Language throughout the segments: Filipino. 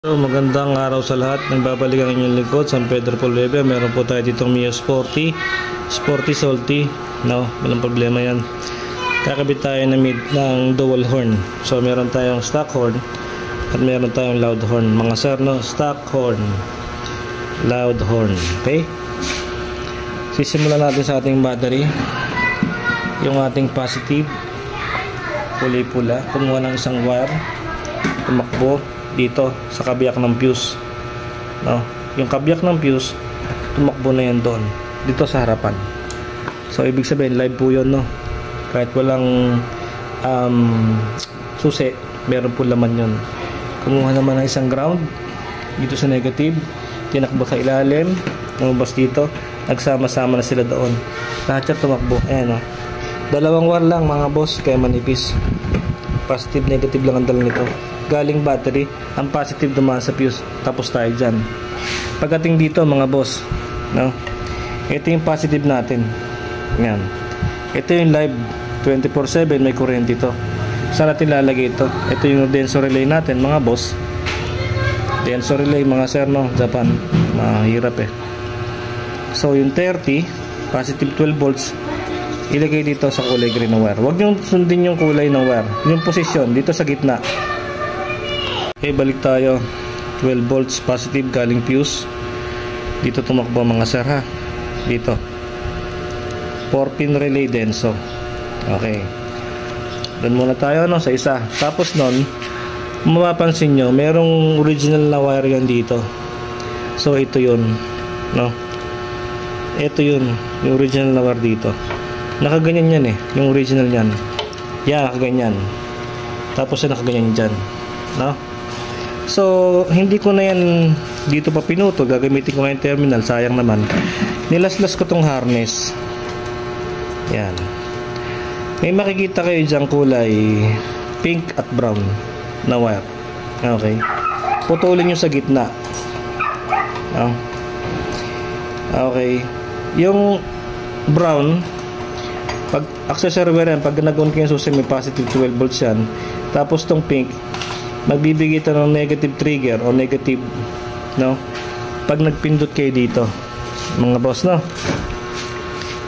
So, magandang araw sa lahat. Nagbabalik ang inyong lingkod, San Pedro Polvebia. Meron po tayo ditong Mio Sporty Salty. No, walang problema yan. Kakabit tayo ng dual horn. So, meron tayong stock horn at meron tayong loud horn. Mga sir, no? Stock horn, loud horn. Okay? Sisimulan natin sa ating battery. Yung ating positive, kulay pula. Kumuha ng isang wire. Tumakbo dito sa kabiyak ng fuse, no? Yung kabiyak ng fuse tumakbo na yan doon dito sa harapan. So ibig sabihin live po yun, no? Kahit walang susi, meron po laman yun. Kumuha naman ng isang ground dito sa negative, tinakbo sa ilalim, lumabas dito, nagsama-sama na sila doon, lahat siya tumakbo. Ayan, no? Dalawang wire lang mga boss, kaya manipis. Positive negative lang ang dala nito. Galing battery, ang positive dumaan sa fuse, tapos tayo dyan. Pagdating dito mga boss, no? Ito yung positive natin. Yan. Ito yung live 24/7, may kuryente ito. Saan natin lalagay ito? Ito yung denso relay natin mga boss. Denso relay mga sir, no? Japan, mahirap eh. So yung 30 positive 12 volts ilagay dito sa kulay green na wire. Huwag nyo sundin yung kulay ng wire, yung posisyon dito sa gitna. Okay, balik tayo. 12 volts positive galing fuse. Dito tumakbo mga sir, ha. Dito 4-pin relay denso. Okay, doon muna tayo, no, sa isa. Tapos nun, mapapansin nyo, merong original na wire yan dito. So ito yun, no. Ito yun, yung original na wire dito. Nakaganyan yan eh, yung original yan. Yan, nakaganyan. Tapos nakaganyan dyan, no. So, hindi ko na yan dito pa pinuto. Gagamitin ko ngayon terminal. Sayang naman. Nilaslas ko tong harness. Yan. May makikita kayo dyan kulay pink at brown na wire. Okay. Putulin nyo sa gitna. Okay. Yung brown, pag accessory wire yan, pag nag-on kayo susi, may positive 12 volts yan. Tapos tong pink, magbibigay ito ng negative trigger o negative, no? Pag nagpindot kayo dito mga boss, no?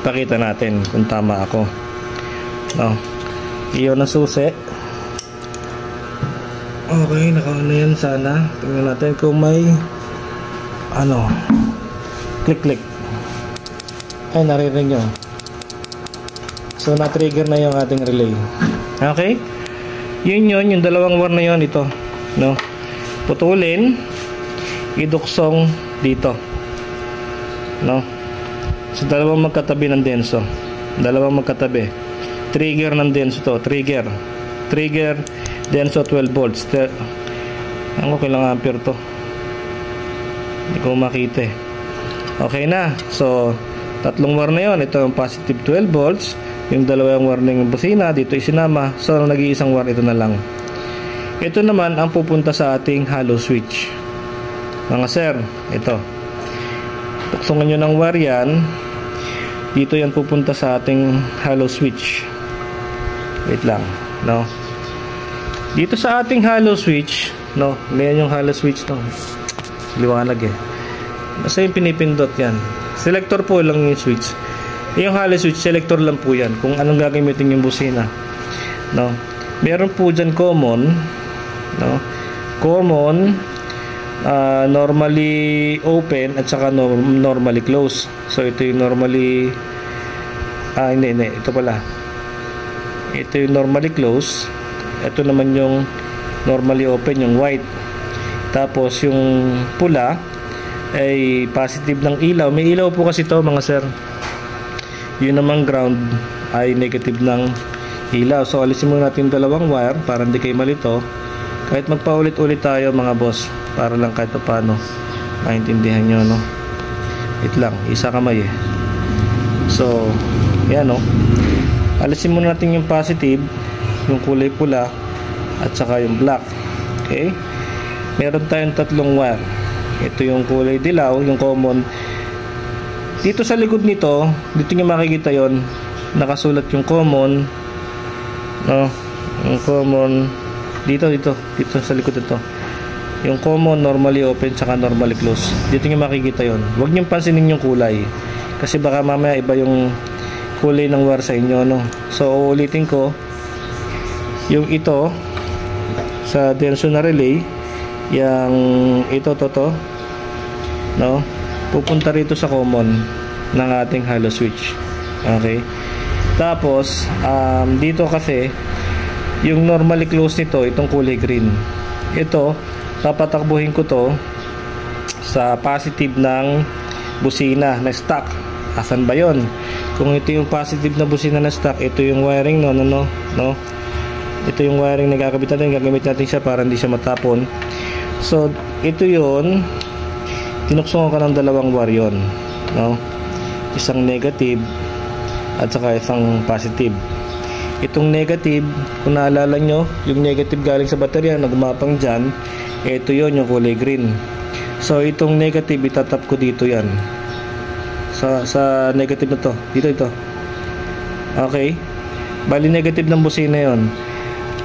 Pakita natin kung tama ako, no? Iyon ang susi. Okay, naka-on na yan sana. Tingnan natin kung may click. Ay, naririnig nyo. So na-trigger na yung ating relay. Okay, yun yung dalawang wire na yun, ito, no? Putulin, iduksong dito, no? So dalawang magkatabi ng denso, dalawang magkatabi, trigger ng denso to, trigger denso 12 volts. Ang okay lang ampere to, hindi ko makita eh. Okay na. So tatlong wire na yun. Ito yung positive 12 volts, yung dalawang wire ng busina dito isinama. So nag-iisang wire, ito na lang. Ito naman ang pupunta sa ating hollow switch mga sir. Ito, tuksungan nyo ng wire yan dito, yan pupunta sa ating hollow switch. Wait lang, no? Dito sa ating hollow switch, no, ganyan yung hollow switch, no? Liwanag eh. Basta yung pinipindot yan, selector po lang yung switch. Yung hollow switch, selector lang po yan kung anong gagamitin yung busina, no? Meron po dyan common, no? Common, normally open at saka normally close. So ito yung normally hindi, ito pala, ito yung normally close. Ito naman yung normally open, yung white. Tapos yung pula ay positive ng ilaw. May ilaw po kasi to mga sir. Yun naman ground ay negative ng ilaw. So alisin muna natin dalawang wire para hindi kayo malito. Kahit magpaulit-ulit tayo mga boss, para lang kahit paano maintindihan nyo, no? Wait lang, isa kamay eh. So yan, no? Alisin muna natin yung positive, yung kulay pula at saka yung black. Okay, meron tayong tatlong wire. Ito yung kulay dilaw, yung common. Dito sa likod nito, dito nyo makikita yon, nakasulat yung common, no? Yung common dito sa likod ito. Yung common, normally open, tsaka normally close. Dito nyo makikita yon. Huwag nyo pansinin yung kulay. Kasi baka mamaya iba yung kulay ng wire sa inyo, no? So, ulitin ko. Yung ito, sa tension na relay, yung ito, no? Pupunta rito sa common ng ating hollow switch. Okay? Tapos, dito kasi, yung normally close nito, itong kulay green. Ito, papatakbuhin ko to sa positive ng busina na stock. Asan ba yon? Kung ito yung positive na busina na stock, ito yung wiring no. Ito yung wiring na gagawin natin, gagamit natin siya para hindi siya matapon. So ito yon, tinuksungan ko ng dalawang wire yon, no? Isang negative at saka isang positive. Itong negative, kung naalala nyo, yung negative galing sa baterya na gumapang dyan, ito yon, yung kulay green. So itong negative, itatap ko dito yan sa negative na to, dito ito. Okay, bali negative ng busina yon.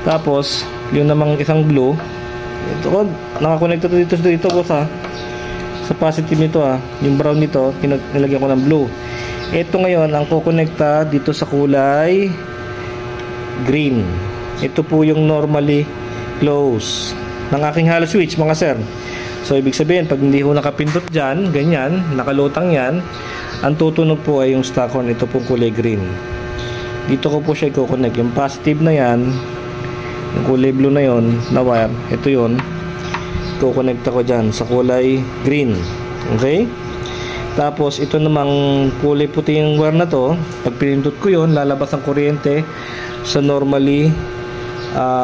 Tapos yung namang isang blue, ito ko nakakonekta dito boss ha, sa positive nito ha. Yung brown nito nilagyan ko ng blue. Ito ngayon ang kukonekta dito sa kulay green. Ito po yung normally close ng aking hollow switch, mga sir. So ibig sabihin, pag hindi ho nakapindot dyan, ganyan, nakalutang yan, ang tutunog po ay yung stock horn. Ito po kulay green. Dito ko po siya i-connect. Yung positive na yan, yung kulay blue na yon na wire, ito yon, i-connect ko dyan sa kulay green. Okay? Tapos ito namang kulay puti yung wire na to, pag pinindot ko yon, lalabas ang kuryente sa normally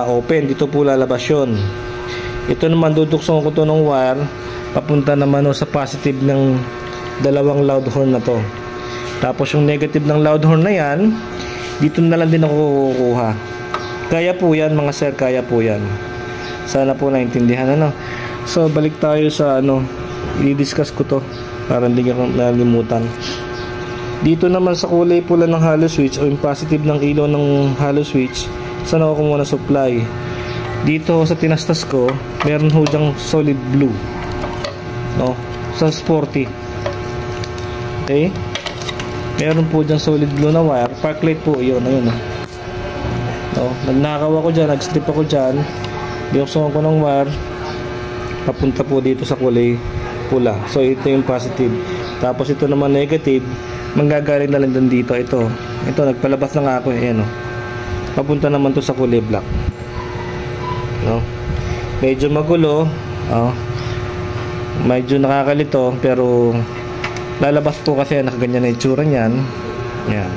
open. Dito po lalabas yun. Ito naman, duduksan ko to ng wire papunta naman sa positive ng dalawang loud horn na to. Tapos yung negative ng loud horn na yan, dito na lang din ako kukuha. Kaya po yan, mga sir, kaya po yan. Sana po naintindihan, ano. So balik tayo sa i-discuss ko to para hindi ko nalimutan. Dito naman sa kulay pula ng hollow switch o yung positive ng ilaw ng hollow switch, sana ako muna supply. Dito sa tinastas ko, meron ho dyang solid blue, no, sa sporty. Okay, meron po dyang solid blue na wire, park light po yun, ayun, no. Nagnakaw ako dyan, nag-strip ako dyan, binuksan ko ng wire papunta po dito sa kulay pula. So ito yung positive, tapos ito naman negative, manggagaling na lang dito. Ito nagpalabas na nga ako, ayan, no. Papunta naman to sa kulay black, no. Medyo magulo, medyo nakakalito, pero lalabas po kasi nakaganyan na itsura niyan. Yan.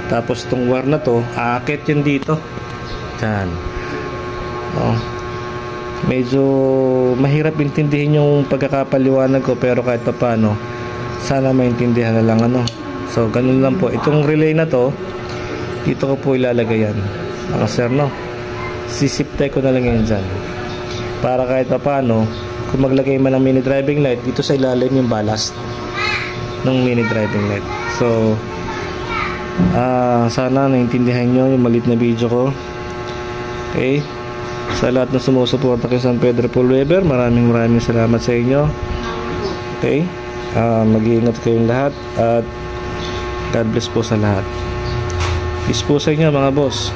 Tapos itong wire na to, aakit yun dito. Yan, no. Medyo mahirap intindihin yung pagkakapaliwanag ko, pero kahit pa paano, sana maintindihan na lang, ano. So ganun lang po. Itong relay na to, dito ko po ilalagay yan, mga sir, no. Sisiptay ko na lang yan dyan para kahit pa paano, kung maglagay man ng mini driving light, dito sa ilalim yung ballast ng mini driving light. So sana naintindihan nyo yung maliit na video ko. Okay, sa lahat na sumusuporta kay San Pedro Paul Weber, maraming salamat sa inyo. Okay, mag-iingat kayong lahat at God bless po sa lahat. Peace po sa inyo, mga boss.